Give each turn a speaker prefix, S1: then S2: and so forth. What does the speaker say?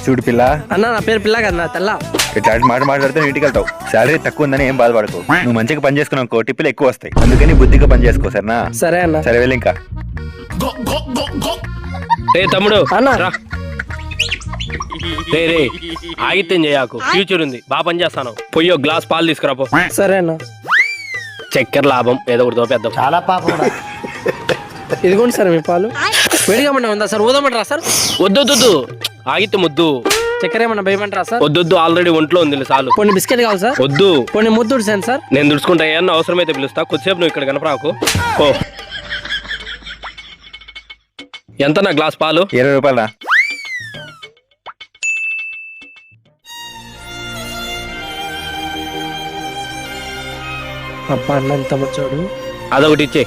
S1: చూడు పిల్ల,
S2: అన్న నా పేరు పిల్ల కదా తెల్ల.
S1: ఇట్లాంటి మాట మాట్లాడితే ఇంటికి వెళ్తావు. శాలరీ తక్కువ ఉందని ఏం బాధపడకు. నువ్వు మంచిగా పని చేసుకున్నావు, టిప్పులు ఎక్కువ వస్తాయి. అందుకని బుద్ధిగా పని చేసుకో, సరేనా?
S2: సరే అన్న.
S1: సరే వెళ్ళి ఇంకా.
S3: రే తమ్ముడు
S2: అన్న.
S3: రా. రే రే ఆగిత్యం చేయకు, ఫ్యూచర్ ఉంది, బాగా పని చేస్తాను. పొయ్యో గ్లాస్ పాలు తీసుకురాపో.
S2: సరే అన్న.
S3: చక్కెర లాభం ఏదో ఒకటి తోపేద్దాం.
S4: చాలా పాపం.
S2: ఇదిగోండి సార్ మీ పాలు. వేడిగా ఏమన్నా ఉందా సార్? ఊదమంటారా సార్?
S3: వద్దొద్దు, ఆగిత్యం వద్దు.
S2: చక్కెర ఏమన్నా భయమంటారా సార్?
S3: వద్దొద్దు, ఆల్రెడీ ఒంట్లో ఉంది చాలు.
S2: కొన్ని బిస్కెట్ కావాలి సార్?
S3: వద్దు.
S2: కొన్ని ముద్దు ఉడిసాను సార్.
S3: నేను దుడుచుకుంటా, ఏమన్నా అవసరమైతే పిలుస్తా. కొద్దిసేపు నువ్వు ఇక్కడ కనపరాకు. ఓ ఎంత నా గ్లాస్ పాలు?
S1: 20 రూపాయల.
S2: అబ్బా అన్న ఎంత మంచోడు.
S3: అదొకటి ఇచ్చే.